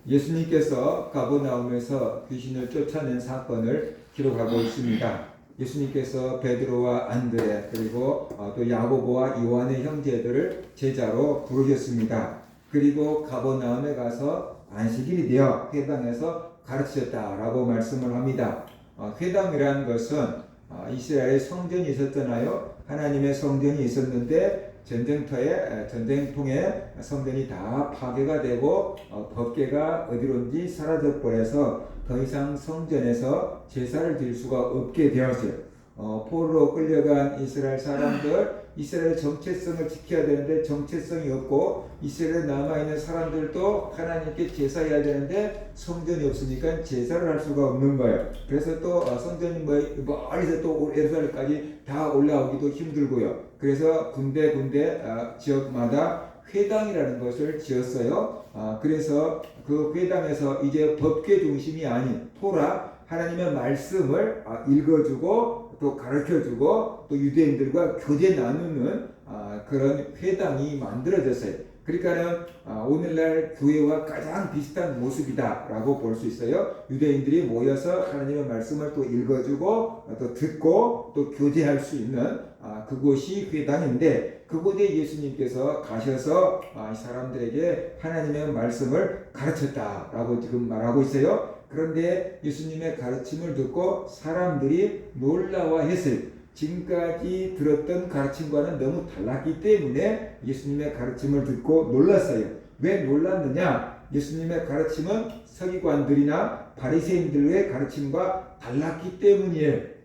예수님께서 가버나움에서 귀신을 쫓아낸 사건을 기록하고 있습니다. 예수님께서 베드로와 안드레 그리고 또 야고보와 요한의 형제들을 제자로 부르셨습니다. 그리고 가버나움에 가서 안식일이 되어 회당에서 가르치셨다라고 말씀을 합니다. 회당이라는 것은 이스라엘의 성전이 있었잖아요. 하나님의 성전이 있었는데 전쟁통에 성전이 다 파괴가 되고 법궤가 어디론지 사라져 버려서 더 이상 성전에서 제사를 드릴 수가 없게 되었어요. 포로로 끌려간 이스라엘 사람들, 이스라엘 정체성을 지켜야 되는데 정체성이 없고, 이스라엘에 남아있는 사람들도 하나님께 제사해야 되는데 성전이 없으니까 제사를 할 수가 없는 거예요. 그래서 또 성전이 멀리서 또 예루살렘까지 다 올라오기도 힘들고요. 그래서 군데 지역마다 회당이라는 것을 지었어요. 그래서 그 회당에서 이제 법궤 중심이 아닌 토라, 하나님의 말씀을 읽어주고 또 가르쳐주고 또 유대인들과 교제 나누는 그런 회당이 만들어졌어요. 그러니까는 오늘날 교회와 가장 비슷한 모습이다라고 볼 수 있어요. 유대인들이 모여서 하나님의 말씀을 또 읽어주고 또 듣고 또 교제할 수 있는 그곳이 회당인데, 그곳에 예수님께서 가셔서 사람들에게 하나님의 말씀을 가르쳤다라고 지금 말하고 있어요. 그런데 예수님의 가르침을 듣고 사람들이 놀라워했어요. 지금까지 들었던 가르침과는 너무 달랐기 때문에 예수님의 가르침을 듣고 놀랐어요. 왜 놀랐느냐? 예수님의 가르침은 서기관들이나 바리새인들의 가르침과 달랐기 때문이에요.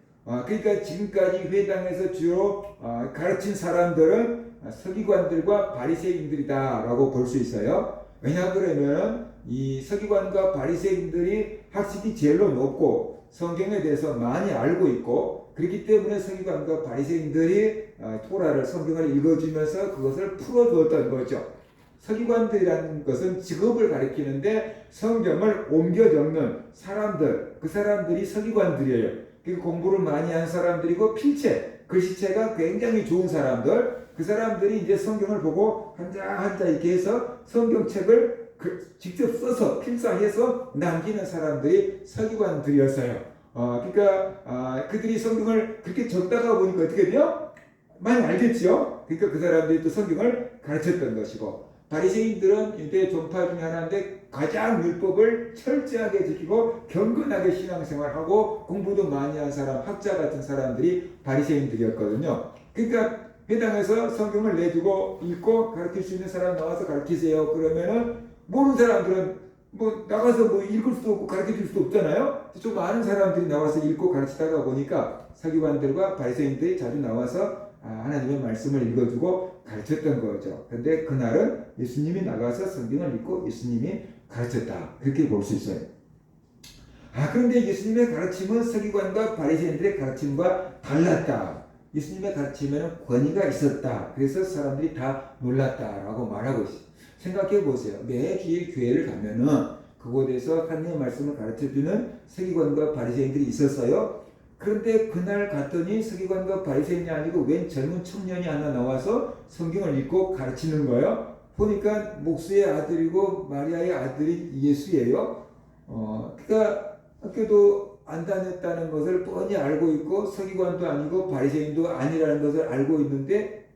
그러니까 지금까지 회당에서 주로 가르친 사람들은 서기관들과 바리새인들이다라고 볼 수 있어요. 왜냐 그러면 이 서기관과 바리새인들이 학식이 제일로 높고 성경에 대해서 많이 알고 있고, 그렇기 때문에 서기관과 바리새인들이 토라를, 성경을 읽어주면서 그것을 풀어주었던 거죠. 서기관들이라는 것은 직업을 가리키는데 성경을 옮겨 적는 사람들, 그 사람들이 서기관들이에요. 공부를 많이 한 사람들이고 필체, 글씨체가 굉장히 좋은 사람들, 그 사람들이 이제 성경을 보고 한자 이렇게 해서 성경책을 직접 써서 필사해서 남기는 사람들이 서기관들이었어요. 그러니까 그들이 성경을 그렇게 적다가 보니까 어떻게 돼요? 많이 알겠죠? 그러니까 그 사람들이 또 성경을 가르쳤던 것이고, 바리새인들은 유대 종파 중에 하나인데 가장 율법을 철저하게 지키고 경건하게 신앙생활하고 공부도 많이 한 사람, 학자 같은 사람들이 바리새인들이었거든요. 그러니까 회당에서 성경을 내주고 읽고 가르칠 수 있는 사람 나와서 가르치세요. 그러면은 모르는 사람들은 나가서 읽을 수도 없고 가르쳐 줄 수도 없잖아요. 좀 많은 사람들이 나와서 읽고 가르치다가 보니까 서기관들과 바리새인들이 자주 나와서 하나님의 말씀을 읽어주고 가르쳤던 거죠. 근데 그날은 예수님이 나가서 성경을 읽고 예수님이 가르쳤다, 그렇게 볼 수 있어요. 그런데 예수님의 가르침은 서기관과 바리새인들의 가르침과 달랐다. 예수님의 가르침에는 권위가 있었다. 그래서 사람들이 다 놀랐다라고 말하고 있어요. 생각해 보세요. 매주일 교회를 가면은 그곳에서 하나님의 말씀을 가르쳐주는 서기관과 바리새인들이 있었어요. 그런데 그날 갔더니 서기관과 바리새인이 아니고 웬 젊은 청년이 하나 나와서 성경을 읽고 가르치는 거예요. 보니까 목수의 아들이고 마리아의 아들이 예수예요. 그러니까 학교도 안 다녔다는 것을 뻔히 알고 있고 서기관도 아니고 바리새인도 아니라는 것을 알고 있는데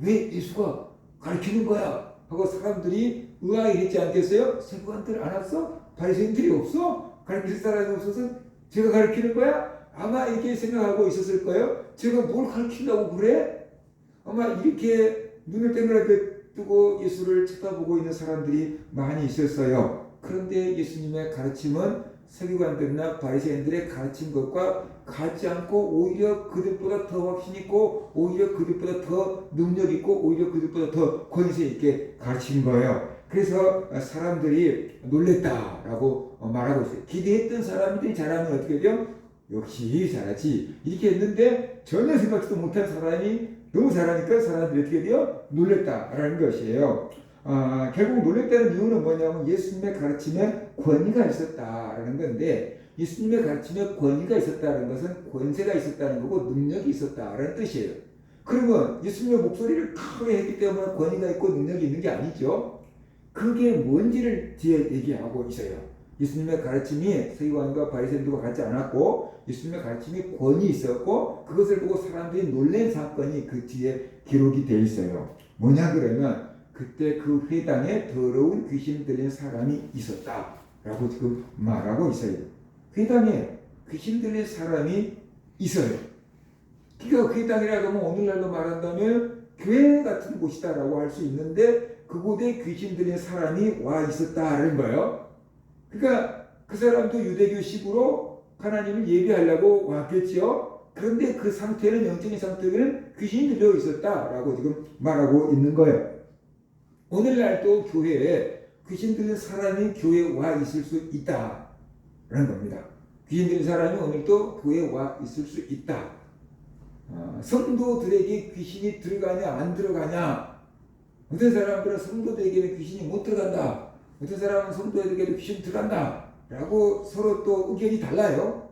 왜 예수가 가르치는 거야? 하고 사람들이 의아해했지 않겠어요? 서기관들 안 왔어? 바리새인들이 없어? 가르칠 사람이 없어서 제가 가르치는 거야? 아마 이렇게 생각하고 있었을 거예요. 제가 뭘 가르치려고 그래? 아마 이렇게 눈을 땡그랗게 뜨고 예수를 쳐다보고 있는 사람들이 많이 있었어요. 그런데 예수님의 가르침은 서기관들이나 바리새인들의 가르친 것과 같지 않고 오히려 그들보다 더 확신 있고 오히려 그들보다 더 능력 있고 오히려 그들보다 더 권세 있게 가르친 거예요. 그래서 사람들이 놀랬다라고 말하고 있어요. 기대했던 사람들이 잘하면 어떻게 돼요? 역시 잘하지, 이렇게 했는데 전혀 생각지도 못한 사람이 너무 잘하니까 사람들이 어떻게 돼요? 놀랬다라는 것이에요. 결국 놀랬다는 이유는 뭐냐면 예수님의 가르침에 권위가 있었다라는 건데, 예수님의 가르침에 권위가 있었다는 것은 권세가 있었다는 거고 능력이 있었다라는 뜻이에요. 그러면 예수님의 목소리를 크게 했기 때문에 권위가 있고 능력이 있는 게 아니죠. 그게 뭔지를 뒤에 얘기하고 있어요. 예수님의 가르침이 서기관과 바리새인들과 같지 않았고 예수님의 가르침이 권위 있었고 그것을 보고 사람들이 놀란 사건이 그 뒤에 기록이 되어 있어요. 뭐냐 그러면 그때 그 회당에 더러운 귀신 들린 사람이 있었다라고 지금 말하고 있어요. 회당에 귀신 들린 사람이 있어요. 그러니까 회당이라고 하면 오늘날로 말한다면 교회 같은 곳이다라고 할 수 있는데 그곳에 귀신 들린 사람이 와 있었다는 거예요. 그러니까 그 사람도 유대교식으로 하나님을 예배하려고 왔겠지요. 그런데 그 상태는 영적인 상태는 귀신이 들려 있었다라고 지금 말하고 있는 거예요. 오늘날도 교회에 귀신 들린 사람이 교회에 와 있을 수 있다라는 겁니다. 귀신 들린 사람이 오늘도 교회에 와 있을 수 있다. 성도들에게 귀신이 들어가냐 안 들어가냐. 어떤 사람들은 성도들에게는 귀신이 못 들어간다. 어떤 사람은 성도들에게도 귀신 들어간다. 라고 서로 또 의견이 달라요.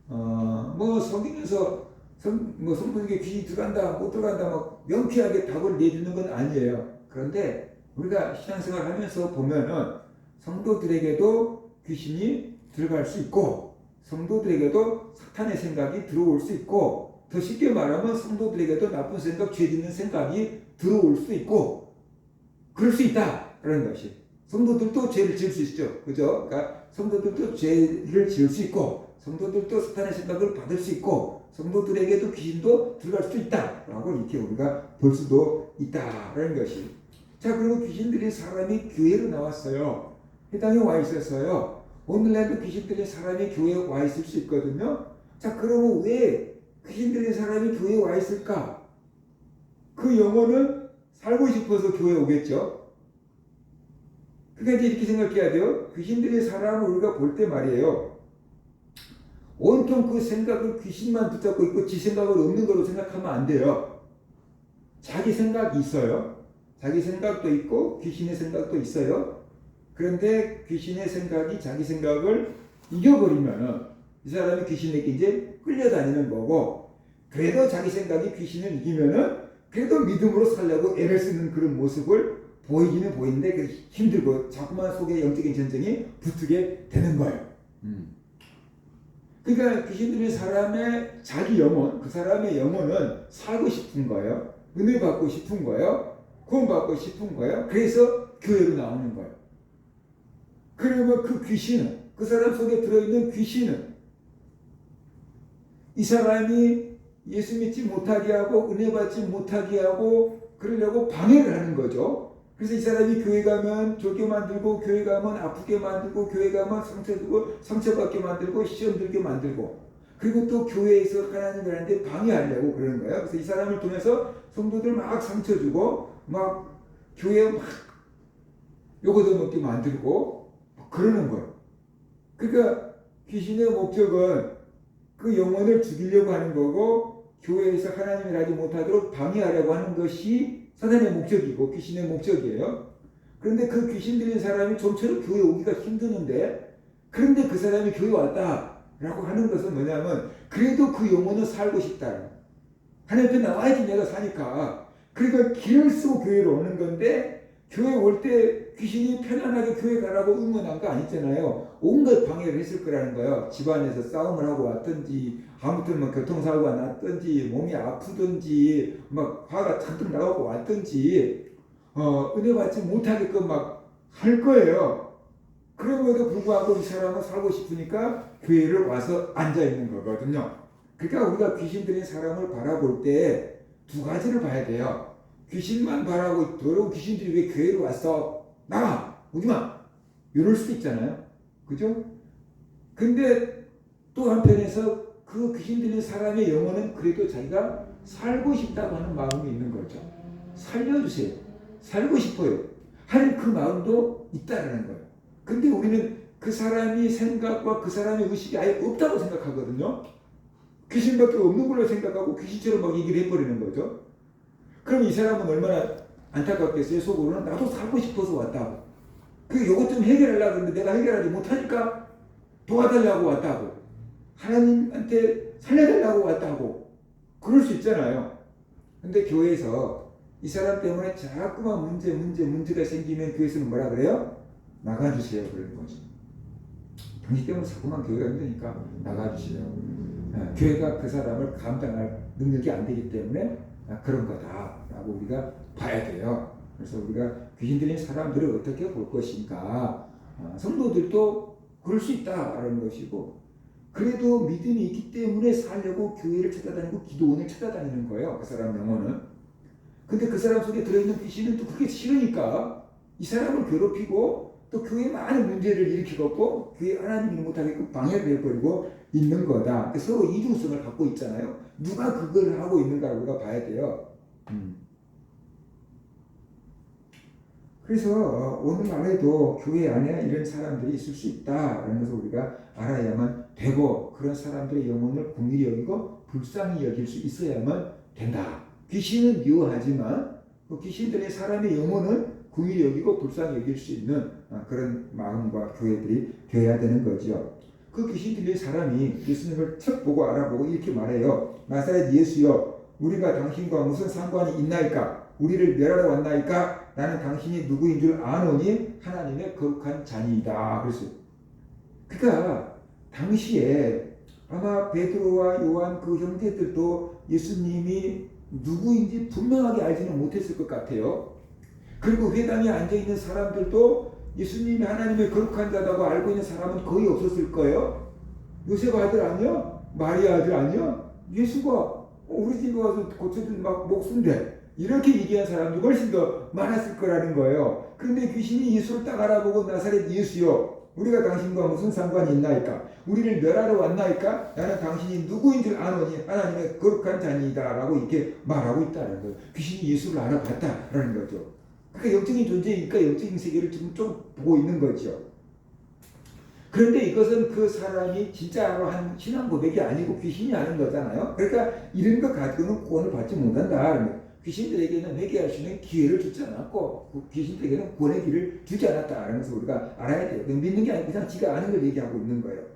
뭐 성경에서 성도에게 귀신이 들어간다 못 들어간다 막 명쾌하게 답을 내주는 건 아니에요. 그런데 우리가 신앙생활 하면서 보면은 성도들에게도 귀신이 들어갈 수 있고 성도들에게도 사탄의 생각이 들어올 수 있고 더 쉽게 말하면 성도들에게도 나쁜 생각, 죄 짓는 생각이 들어올 수 있고 그럴 수 있다라는 것이 성도들도 죄를 지을 수 있죠. 그죠? 그러니까 성도들도 죄를 지을 수 있고 성도들도 사탄의 생각을 받을 수 있고 성도들에게도 귀신도 들어갈 수 있다라고 이렇게 우리가 볼 수도 있다라는 것이. 자, 그리고 귀신 들린 사람이 교회로 나왔어요. 회당에 와 있었어요. 오늘날도 귀신 들린 사람이 교회에 와 있을 수 있거든요. 자, 그러면 왜 귀신 들린 사람이 교회에 와 있을까? 그 영혼은 살고 싶어서 교회에 오겠죠. 그러니까 이제 이렇게 생각해야 돼요. 귀신 들린 사람을 우리가 볼 때 말이에요. 온통 그 생각을 귀신만 붙잡고 있고 지 생각을 없는 걸로 생각하면 안 돼요. 자기 생각이 있어요. 자기 생각도 있고 귀신의 생각도 있어요. 그런데 귀신의 생각이 자기 생각을 이겨버리면 이 사람이 귀신에게 이제 끌려다니는 거고 그래도 자기 생각이 귀신을 이기면은 그래도 믿음으로 살려고 애를 쓰는 그런 모습을 보이기는 보이는데 힘들고 자꾸만 속에 영적인 전쟁이 붙게 되는 거예요. 그러니까 귀신 들린 사람의 자기 영혼, 그 사람의 영혼은 살고 싶은 거예요. 은혜 받고 싶은 거예요. 구원 받고 싶은 거예요. 그래서 교회로 나오는 거예요. 그러면 그 귀신은, 그 사람 속에 들어있는 귀신은 이 사람이 예수 믿지 못하게 하고 은혜 받지 못하게 하고 그러려고 방해를 하는 거죠. 그래서 이 사람이 교회 가면 졸게 만들고 교회 가면 아프게 만들고 교회 가면 상처 주고 상처받게 만들고 시험 들게 만들고 그리고 또 교회에서 하나님을 하는데 방해하려고 그러는 거예요. 그래서 이 사람을 통해서 성도들 막 상처 주고 막 교회에 막 요거도 먹게 만들고 그러는 거예요. 그러니까 귀신의 목적은 그 영혼을 죽이려고 하는 거고 교회에서 하나님을 하지 못하도록 방해하려고 하는 것이 사단의 목적이고 귀신의 목적이에요. 그런데 그 귀신 들린 사람이 좀처럼 교회 오기가 힘드는데 그런데 그 사람이 교회 왔다라고 하는 것은 뭐냐면 그래도 그 영혼은 살고 싶다. 하나님 앞에 나와야지 내가 사니까. 그러니까 길을 쓰고 교회로 오는 건데 교회 올 때 귀신이 편안하게 교회 가라고 응원한 거 아니잖아요. 온갖 방해를 했을 거라는 거예요. 집안에서 싸움을 하고 왔든지 아무튼 뭐 교통사고가 났든지 몸이 아프든지 막 화가 잔뜩 나고 왔든지 은혜 받지 못하게끔 막 할 거예요. 그럼에도 불구하고 이 사람은 살고 싶으니까 교회를 와서 앉아 있는 거거든요. 그러니까 우리가 귀신 들린 사람을 바라볼 때 두 가지를 봐야 돼요. 귀신만 바라고 더러운 귀신들이 왜 교회로 왔어? 나가! 오지마! 이럴 수도 있잖아요. 그죠? 근데 또 한편에서 그 귀신 들린 사람의 영혼은 그래도 자기가 살고 싶다고 하는 마음이 있는 거죠. 살려주세요. 살고 싶어요. 하는 그 마음도 있다라는 거예요. 근데 우리는 그 사람이 생각과 그 사람의 의식이 아예 없다고 생각하거든요. 귀신밖에 없는 걸로 생각하고 귀신처럼 막 얘기를 해버리는 거죠. 그럼 이 사람은 얼마나 안타깝겠어요. 속으로는 나도 살고 싶어서 왔다고. 요것 좀 해결하려고 했는데 내가 해결하지 못하니까 도와달라고 왔다고. 하나님한테 살려달라고 왔다고. 그럴 수 있잖아요. 근데 교회에서 이 사람 때문에 자꾸만 문제가 생기면 교회에서는 뭐라 그래요? 나가주세요. 그러는 거죠. 당신 때문에 자꾸만 교회가 힘드니까 나가주세요. 교회가 그 사람을 감당할 능력이 안 되기 때문에 그런 거다라고 우리가 봐야 돼요. 그래서 우리가 귀신 들린 사람들을 어떻게 볼 것인가. 성도들도 그럴 수 있다라는 것이고, 그래도 믿음이 있기 때문에 살려고 교회를 찾아다니고 기도원을 찾아다니는 거예요. 그 사람 영혼은. 근데 그 사람 속에 들어있는 귀신은 또 그게 싫으니까 이 사람을 괴롭히고 또 교회에 많은 문제를 일으키고 교회 하나님 일 못하게끔 방해를 해버리고 있는 거다. 서로 이중성을 갖고 있잖아요. 누가 그걸 하고 있는가를 우리가 봐야 돼요. 그래서 오늘날에도 교회 안에 이런 사람들이 있을 수 있다라는 것을 우리가 알아야만 되고, 그런 사람들의 영혼을 긍휼히 여기고 불쌍히 여길 수 있어야만 된다. 귀신은 미워하지만 그 귀신들의 사람의 영혼은 긍휼히 여기고 불쌍히 여길 수 있는 그런 마음과 교회들이 되어야 되는 거죠. 그 귀신 들린 사람이 예수님을 척 보고 알아보고 이렇게 말해요. 나사렛 예수여, 우리가 당신과 무슨 상관이 있나이까? 우리를 멸하러 왔나이까? 나는 당신이 누구인 줄 아노니 하나님의 거룩한 자니이다. 그랬어요. 그러니까 당시에 아마 베드로와 요한 그 형제들도 예수님이 누구인지 분명하게 알지는 못했을 것 같아요. 그리고 회당에 앉아있는 사람들도 예수님이 하나님의 거룩한 자라고 알고 있는 사람은 거의 없었을 거예요. 요셉 아들 아니야? 마리아 아들 아니야? 예수가 우리 집에 와서 고쳐준 막 목수인데, 이렇게 얘기한 사람도 훨씬 더 많았을 거라는 거예요. 그런데 귀신이 예수를 딱 알아보고 나사렛 예수여, 우리가 당신과 무슨 상관이 있나이까? 우리를 멸하러 왔나이까? 나는 당신이 누구인 줄 아노니 하나님의 거룩한 자니이다 라고 이렇게 말하고 있다는 거예요. 귀신이 예수를 알아봤다라는 거죠. 그러니까 영적인 존재이니까 영적인 세계를 지금 좀 보고 있는 거죠. 그런데 이것은 그 사람이 진짜로 한 신앙 고백이 아니고 귀신이 하는 거잖아요. 그러니까 이런 거 가지고는 구원을 받지 못한다. 귀신들에게는 회개할 수 있는 기회를 주지 않았고 귀신들에게는 구원의 길을 주지 않았다는 것을 우리가 알아야 돼요. 믿는 게 아니고 그냥 지가 아는 걸 얘기하고 있는 거예요.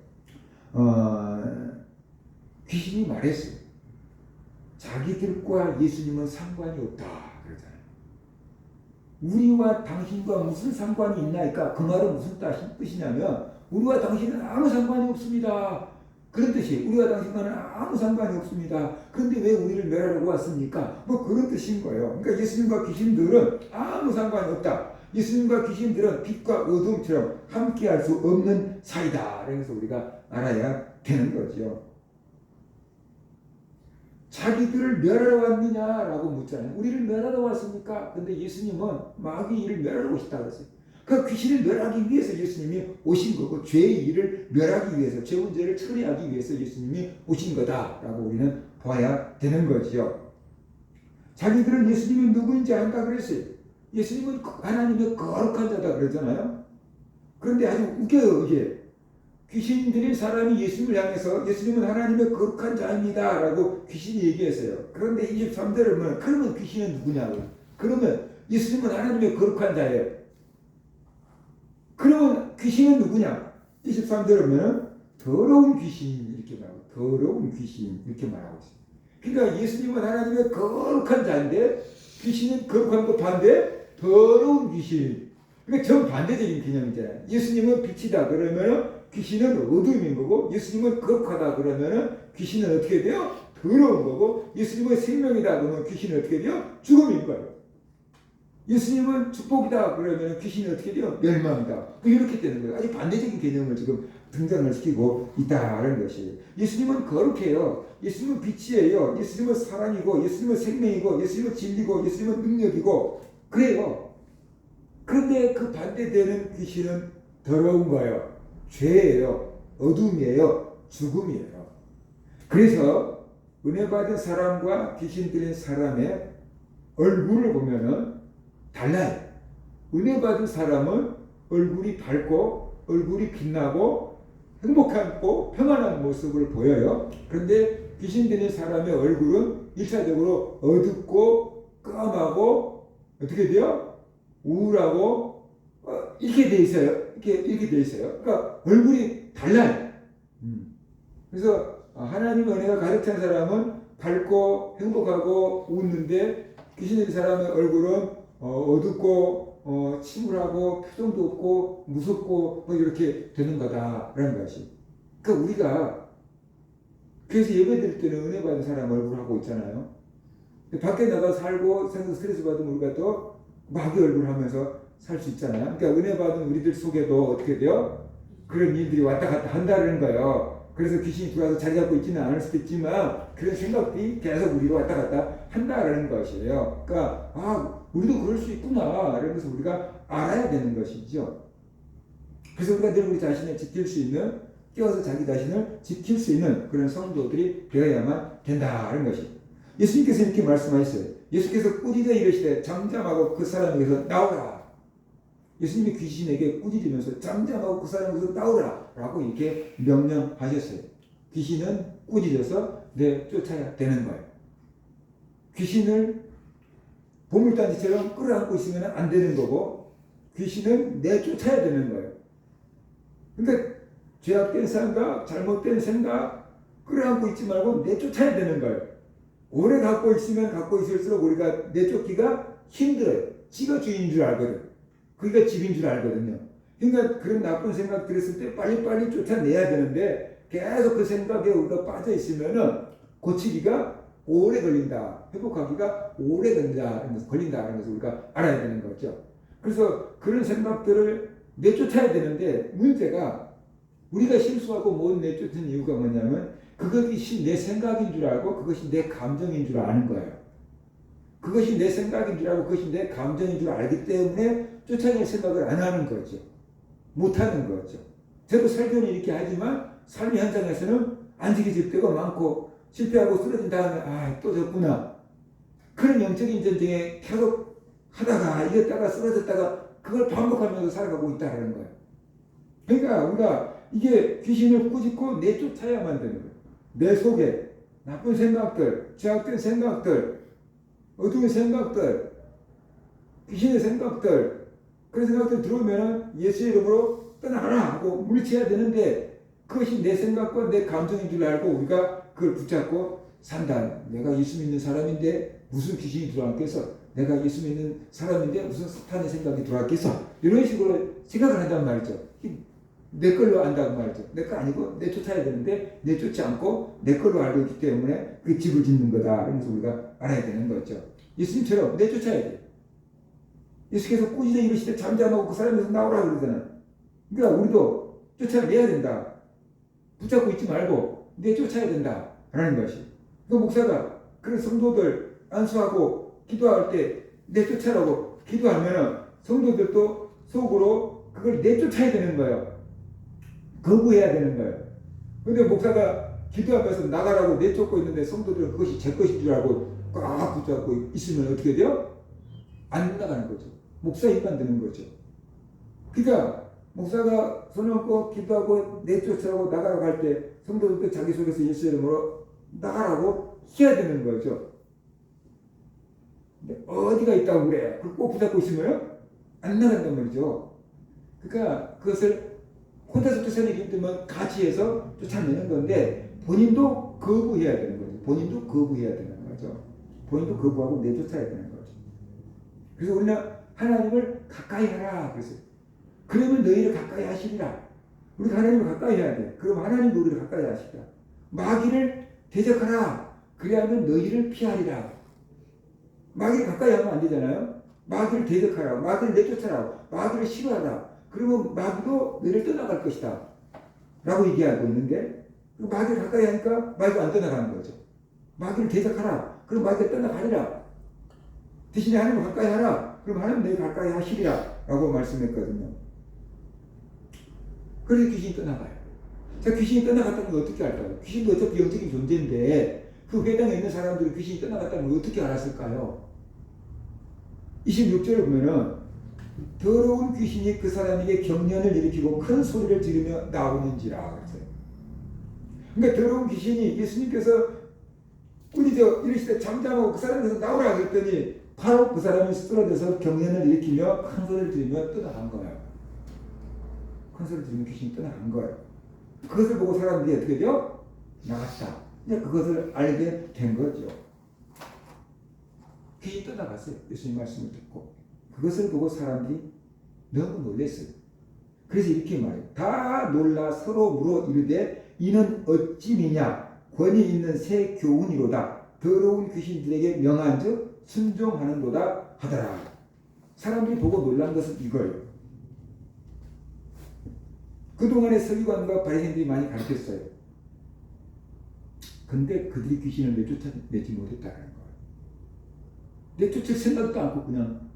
귀신이 말했어요. 자기들과 예수님은 상관이 없다 그러잖아요. 우리와 당신과 무슨 상관이 있나이까? 그 말은 무슨 뜻이냐면 우리와 당신은 아무 상관이 없습니다. 그런 뜻이에요. 우리와 당신과는 아무 상관이 없습니다. 그런데 왜 우리를 멸하려고 왔습니까? 뭐 그런 뜻인 거예요. 그러니까 예수님과 귀신들은 아무 상관이 없다. 예수님과 귀신들은 빛과 어둠처럼 함께할 수 없는 사이다. 그래서 우리가 알아야 되는 거죠. 자기들을 멸하러 왔느냐라고 묻잖아요. 우리를 멸하러 왔습니까? 근데 예수님은 마귀의 일을 멸하러 오셨다고 했어요. 그 귀신을 멸하기 위해서 예수님이 오신 거고, 죄의 일을 멸하기 위해서, 죄 문제를 처리하기 위해서 예수님이 오신 거다라고 우리는 봐야 되는 거지요. 자기들은 예수님이 누구인지 안다 그랬어요. 예수님은 하나님의 거룩한 자다 그랬잖아요. 그런데 아주 웃겨요. 이게 귀신 들린 사람이 예수님을 향해서 예수님은 하나님의 거룩한 자입니다 라고 귀신이 얘기했어요. 그런데 23절을 보면 그러면 귀신은 누구냐고. 그러면 예수님은 하나님의 거룩한 자예요. 그러면 귀신은 누구냐? 23절을 보면 더러운 귀신 이렇게 말하고, 더러운 귀신 이렇게 말하고 있어요. 그러니까 예수님은 하나님의 거룩한 자인데 귀신은 거룩한 것 반대 더러운 귀신. 그러니까 정반대적인 개념이잖아요. 예수님은 빛이다 그러면 귀신은 어둠인 거고, 예수님은 거룩하다 그러면 귀신은 어떻게 돼요? 더러운 거고, 예수님은 생명이다 그러면 귀신은 어떻게 돼요? 죽음인 거예요. 예수님은 축복이다 그러면 귀신이 어떻게 돼요? 멸망이다. 뭐 이렇게 되는 거예요. 아주 반대적인 개념을 지금 등장을 시키고 있다는 것이에요. 예수님은 거룩해요. 예수님은 빛이에요. 예수님은 사랑이고, 예수님은 생명이고, 예수님은 진리고, 예수님은 능력이고, 그래요. 그런데 그 반대되는 귀신은 더러운 거예요. 죄예요. 어둠이에요. 죽음이에요. 그래서 은혜 받은 사람과 귀신 들린 사람의 얼굴을 보면은 달라요. 은혜 받은 사람은 얼굴이 밝고 얼굴이 빛나고 행복하고 평안한 모습을 보여요. 그런데 귀신 들린 사람의 얼굴은 1차적으로 어둡고 깜하고 어떻게 돼요? 우울하고 이렇게 돼 있어요. 이렇게 돼 있어요. 그러니까 얼굴이 달라요. 그래서 하나님의 은혜가 가득 찬 사람은 밝고 행복하고 웃는데, 귀신이 든 사람의 얼굴은 어둡고 침울하고 표정도 없고 무섭고 뭐 이렇게 되는 거다라는 것이. 그러니까 우리가 그래서 예배 드릴 때는 은혜 받은 사람 얼굴 하고 있잖아요. 밖에 나가 살고 스트레스 받으면 우리가 또 마귀 얼굴 하면서 살 수 있잖아요. 그러니까 은혜 받은 우리들 속에도 어떻게 돼요? 그런 일들이 왔다 갔다 한다는 거예요. 그래서 귀신이 들어와서 자리 잡고 있지는 않을 수도 있지만 그런 생각들이 계속 우리로 왔다 갔다 한다는 것이에요. 그러니까 우리도 그럴 수 있구나. 그래서 우리가 알아야 되는 것이죠. 그래서 우리가 늘 우리 자신을 지킬 수 있는, 깨어서 자기 자신을 지킬 수 있는 그런 성도들이 되어야만 된다는 것이. 예수님께서 이렇게 말씀하셨어요. 예수께서 꾸짖어 이르시되 잠잠하고 그 사람에게서 나오라. 예수님이 귀신에게 꾸짖으면서 잠잠하고 그 사람에게서 나오라 라고 이렇게 명령하셨어요. 귀신은 꾸짖어서 쫓아야 되는 거예요. 귀신을 보물단지처럼 끌어안고 있으면 안 되는 거고 귀신은 내쫓아야 되는 거예요. 그러니까 죄악된 생각, 잘못된 생각 끌어안고 있지 말고 내쫓아야 되는 거예요. 오래 갖고 있으면 갖고 있을수록 우리가 내쫓기가 힘들어요. 지가 주인인 줄 알거든. 그게 집인 줄 알거든요. 그러니까 그런 나쁜 생각 들었을 때 빨리빨리 쫓아내야 되는데 계속 그 생각에 우리가 빠져 있으면은 고치기가 오래 걸린다. 회복하기가 오래 걸린다는 것을 우리가 알아야 되는 거죠. 그래서 그런 생각들을 내쫓아야 되는데 문제가 우리가 실수하고 못 내쫓는 이유가 뭐냐면 그것이 내 생각인 줄 알고 그것이 내 감정인 줄 아는 거예요. 그것이 내 생각인 줄 알고 그것이 내 감정인 줄 알기 때문에 쫓아낼 생각을 안 하는 거죠. 못 하는 거죠. 저도 설교는 이렇게 하지만 삶의 현장에서는 안 지켜질 때가 많고 실패하고 쓰러진 다음에 또 졌구나. 그런 영적인 전쟁에 계속 하다가 이겼다가 쓰러졌다가 그걸 반복하면서 살아가고 있다는 거예요. 그러니까 우리가 이게 귀신을 꾸짖고 내쫓아야만 되는 거예요. 내 속에 나쁜 생각들, 죄악된 생각들, 어두운 생각들, 귀신의 생각들, 그런 생각들 들어오면 예수의 이름으로 떠나가라 하고 물리쳐야 되는데 그것이 내 생각과 내 감정인 줄 알고 우리가 그걸 붙잡고 산다. 내가 예수 믿는 사람인데 무슨 귀신이 들어왔겠어? 내가 예수 믿는 사람인데 무슨 사탄의 생각이 들어왔겠어? 이런 식으로 생각을 한단 말이죠. 내 걸로 안다고 말이죠. 내 거 아니고 내쫓아야 되는데 내쫓지 않고 내 걸로 알고 있기 때문에 그 집을 짓는 거다. 그래서 우리가 알아야 되는 거죠. 예수님처럼 내쫓아야 돼. 예수께서 꾸짖어 이르시되 잠잠하고 그 사람에서 나오라 그러잖아요. 그러니까 우리도 쫓아내야 된다. 붙잡고 있지 말고 내쫓아야 된다. 라는 것이. 그 목사가 그런 성도들 안수하고 기도할 때 내쫓아라고 기도하면 성도들도 속으로 그걸 내쫓아야 되는 거예요. 거부해야 되는 거예요. 근데 목사가 기도하면서 나가라고 내쫓고 있는데 성도들은 그것이 제 것인 줄 알고 꽉 붙잡고 있으면 어떻게 돼요? 안 나가는 거죠. 목사 입만 드는 거죠. 그러니까 목사가 손을 얹고 기도하고 내쫓으라고 나가라고 할 때 성도들도 자기 속에서 예수 이름으로 나가라고 해야 되는 거죠. 근데 어디가 있다고 그래? 그걸 꼭 붙잡고 있으면 안 나간단 말이죠. 그러니까 그것을 혼자서 쫓아내기 힘들면 같이 해서 쫓아내는 건데 본인도 거부해야 되는 거죠. 본인도 거부해야 되는 거죠. 본인도 거부하고 내쫓아야 되는 거죠. 그래서 우리는 하나님을 가까이 하라 그랬어요. 그러면 너희를 가까이 하시리라. 우리가 하나님을 가까이 해야 돼. 그럼 하나님도 우리를 가까이 하시리라. 마귀를 대적하라. 그래야면 너희를 피하리라. 마귀를 가까이 하면 안 되잖아요. 마귀를 대적하라. 마귀를 내쫓아라. 마귀를 싫어하라. 그러면 마귀도 너희를 떠나갈 것이다. 라고 얘기하고 있는데 마귀를 가까이 하니까 마귀가 안 떠나가는 거죠. 마귀를 대적하라. 그럼 마귀가 떠나가리라. 대신에 하나님을 가까이 하라. 그럼 하나님 너희 가까이 하시리라. 라고 말씀했거든요. 그래서 귀신이 떠나가요. 자, 귀신이 떠나갔다는 걸 어떻게 알까요? 귀신도 어차피 영적인 존재인데 그 회당에 있는 사람들이 귀신이 떠나갔다는 걸 어떻게 알았을까요? 26절을 보면은 더러운 귀신이 그 사람에게 경련을 일으키고 큰 소리를 지르며 나오는지라 그랬어요. 그러니까 더러운 귀신이 예수님께서 꾸짖어 이르시되 잠잠하고 그 사람에서 나오라 그랬더니 바로 그 사람이 쓰러져서 경련을 일으키며 큰 소리를 지르며 떠나간 거예요. 큰 소리를 지르며 귀신이 떠나간 거예요. 그것을 보고 사람들이 어떻게 돼요? 나갔다. 이제 그것을 알게 된 거죠. 귀신이 떠나갔어요. 예수님 말씀을 듣고. 그것을 보고 사람들이 너무 놀랐어요. 그래서 이렇게 말해요. 다 놀라 서로 물어 이르되 이는 어찌 미냐 권위 있는 새 교훈이로다. 더러운 귀신들에게 명한즉 순종하는도다 하더라. 사람들이 보고 놀란 것은 이거예요. 그동안에 서기관과 바리새인들이 많이 가르쳤어요. 근데 그들이 귀신을 내쫓아내지 못했다는 거예요. 내쫓을 생각도 않고 그냥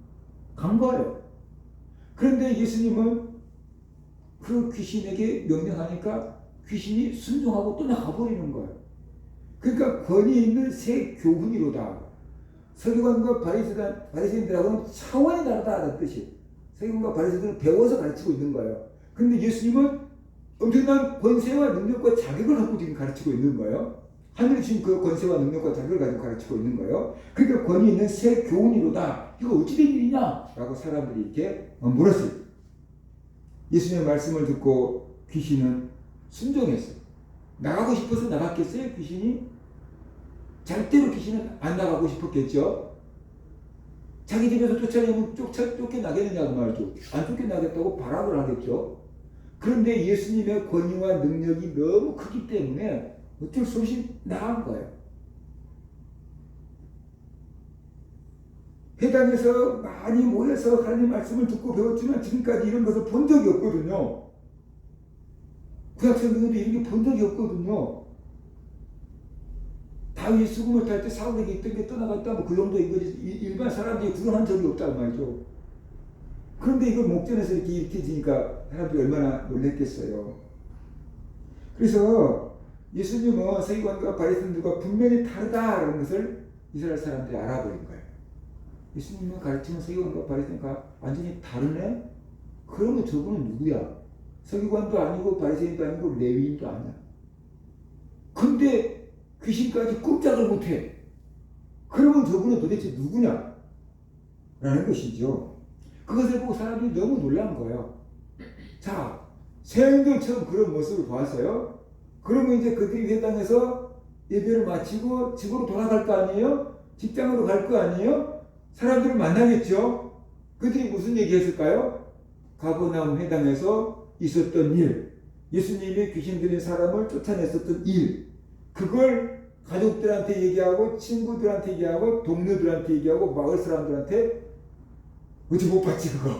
간 거예요. 그런데 예수님은 그 귀신에게 명령하니까 귀신이 순종하고 또 나가버리는 거예요. 그러니까 권위 있는 새 교훈이로다. 서기관과 바리새인들하고는 차원이 다르다는 뜻이에요. 서기관과 바리새인들은 배워서 가르치고 있는 거예요. 그런데 예수님은 엄청난 권세와 능력과 자격을 갖고 지금 가르치고 있는 거예요. 하늘이 주신 그 권세와 능력과 자격을 가지고 가르치고 있는 거예요. 그러니까 권위 있는 새 교훈이로다. 이거 어찌 된 일이냐? 라고 사람들이 이렇게 물었어요. 예수님의 말씀을 듣고 귀신은 순종했어요. 나가고 싶어서 나갔겠어요? 귀신이? 절대로 귀신은 안 나가고 싶었겠죠? 자기 집에서 쫓아내면 쫓겨나겠느냐고 말이죠. 안 쫓겨나겠다고 발악을 하겠죠. 그런데 예수님의 권위와 능력이 너무 크기 때문에 어쩔 수 없이 나간 거예요. 회당에서 많이 모여서 하나님 말씀을 듣고 배웠지만 지금까지 이런 것을 본 적이 없거든요. 구약성경에도 이런 게 본 적이 없거든요. 다윗이 수금을 탈 때 사울에게 있던 게 떠나갔다 뭐 그 정도인 거지. 일반 사람들이 구경한 적이 없단 말이죠. 그런데 이걸 목전에서 이렇게 일으켜지니까 사람들이 얼마나 놀랬겠어요. 그래서 예수님은 서기관과 바리새인들과 분명히 다르다라는 것을 이스라엘 사람들이 알아버린 거예요. 예수님은 가르치는 서기관과 바리새인과 완전히 다르네? 그러면 저분은 누구야? 서기관도 아니고 바리새인도 아니고 레위인도 아니야. 근데 귀신까지 꼼짝을 못해. 그러면 저분은 도대체 누구냐? 라는 것이죠. 그것을 보고 사람들이 너무 놀란 거예요. 자, 새인들처럼 그런 모습을 보았어요. 그러면 이제 그들이 회당에서 예배를 마치고 집으로 돌아갈 거 아니에요? 직장으로 갈 거 아니에요? 사람들을 만나겠죠? 그들이 무슨 얘기 했을까요? 가버나움 회당에서 있었던 일, 예수님이 귀신 들린 사람을 쫓아냈었던 일, 그걸 가족들한테 얘기하고 친구들한테 얘기하고 동료들한테 얘기하고 마을 사람들한테 어찌 못 봤지 그거.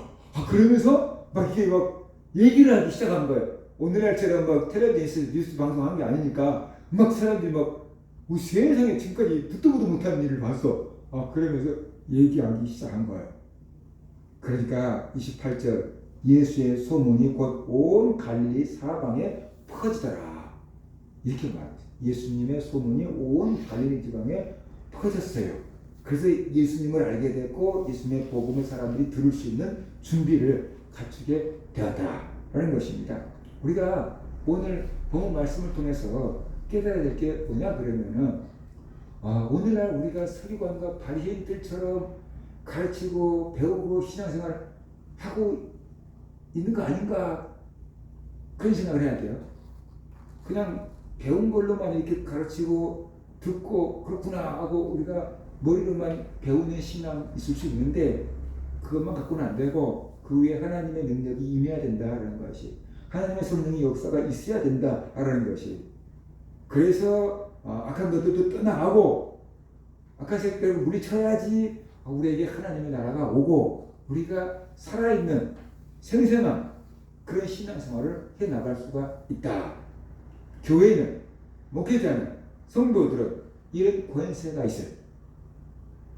그러면서 막 이게 막 얘기를 하기 시작한 거예요. 오늘날처럼 막 텔레비전 뉴스 방송한 게 아니니까 막 사람들이 막 세상에 지금까지 듣도 보도 못한 일을 봤어. 그러면서 얘기하기 시작한 거예요. 그러니까 28절 예수의 소문이 곧 온 갈릴리 사방에 퍼지더라. 이렇게 말하죠. 예수님의 소문이 온 갈릴리 지방에 퍼졌어요. 그래서 예수님을 알게 됐고 예수님의 복음을 사람들이 들을 수 있는 준비를 갖추게 되었다라는 것입니다. 우리가 오늘 본문 말씀을 통해서 깨달아야 될 게 뭐냐 그러면은 오늘날 우리가 서기관과 바리새인들처럼 가르치고 배우고 신앙생활 하고 있는 거 아닌가 그런 생각을 해야 돼요. 그냥 배운 걸로만 이렇게 가르치고 듣고 그렇구나 하고 우리가 머리로만 배우는 신앙 있을 수 있는데 그것만 갖고는 안 되고 그 위에 하나님의 능력이 임해야 된다라는 것이 하나님의 성령의 역사가 있어야 된다라는 것이 그래서 악한 것들도 떠나가고 악한 새끼를 물리쳐야지 우리에게 하나님의 나라가 오고 우리가 살아있는 생생한 그런 신앙생활을 해나갈 수가 있다. 교회는 목회자는 성도들은 이런 권세가 있어요.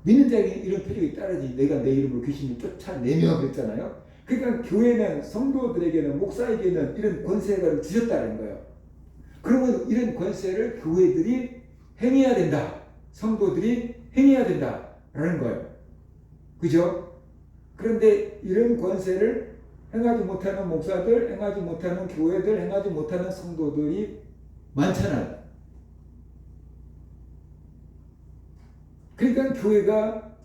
믿는 자에게 이런 표적이 따르지 내가 내 이름으로 귀신을 쫓아내며 그랬잖아요. 그러니까 교회는 성도들에게는 목사에게는 이런 권세가 주셨다는 거예요. 그러면 이런 권세를 교회들이 행해야 된다. 성도들이 행해야 된다라는 거예요. 그죠? 그런데 이런 권세를 행하지 못하는 목사들, 행하지 못하는 교회들, 행하지 못하는 성도들이 많잖아요. 그러니까 교회가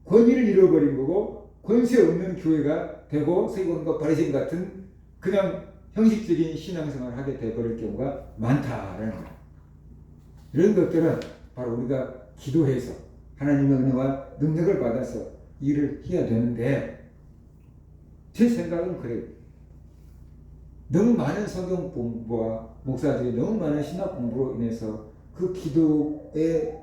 권위를 잃어버린 거고 권세 없는 교회가 되고 서기관과 바리새인 같은 그냥 형식적인 신앙생활을 하게 되어버릴 경우가 많다라는 거예요. 이런 것들은 바로 우리가 기도해서 하나님의 은혜와 능력을 받아서 일을 해야 되는데 제 생각은 그래요. 너무 많은 성경 공부와 목사들이 너무 많은 신학 공부로 인해서 그 기도의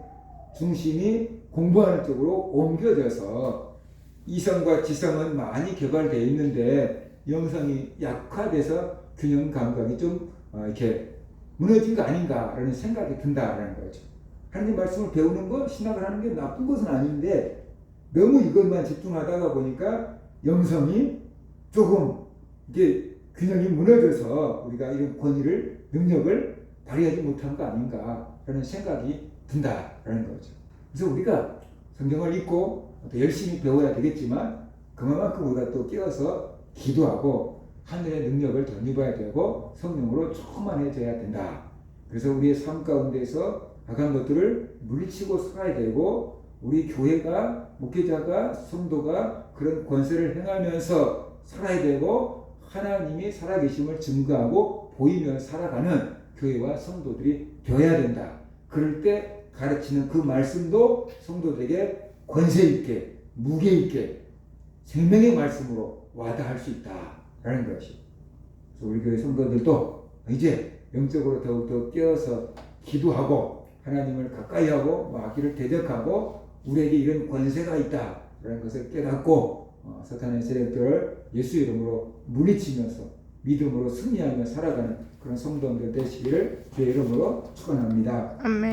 중심이 공부하는 쪽으로 옮겨져서 이성과 지성은 많이 개발되어 있는데 영성이 약화돼서 균형 감각이 좀 이렇게 무너진 거 아닌가라는 생각이 든다라는 거죠. 하나님 말씀을 배우는 거, 신학을 하는 게 나쁜 것은 아닌데 너무 이것만 집중하다가 보니까 영성이 조금 이게 균형이 무너져서 우리가 이런 권위를, 능력을 발휘하지 못한 거 아닌가라는 생각이 든다라는 거죠. 그래서 우리가 성경을 읽고 또 열심히 배워야 되겠지만 그만큼 우리가 또 깨어서 기도하고 하늘의 능력을 덧입어야 되고 성령으로 충만해져야 된다. 그래서 우리의 삶 가운데서 악한 것들을 물리치고 살아야 되고 우리 교회가 목회자가 성도가 그런 권세를 행하면서 살아야 되고 하나님이 살아계심을 증거하고 보이며 살아가는 교회와 성도들이 되어야 된다. 그럴 때 가르치는 그 말씀도 성도들에게 권세 있게 무게 있게 생명의 말씀으로 와닿을 수 있다라는 것이. 그래서 우리 교회 성도들도 이제 영적으로 더욱더 깨어서 기도하고 하나님을 가까이 하고 마귀를 대적하고 우리에게 이런 권세가 있다라는 것을 깨닫고 사탄의 세력들을 예수 이름으로 물리치면서 믿음으로 승리하며 살아가는 그런 성도들 되시기를 주의 이름으로 축원합니다. 아멘.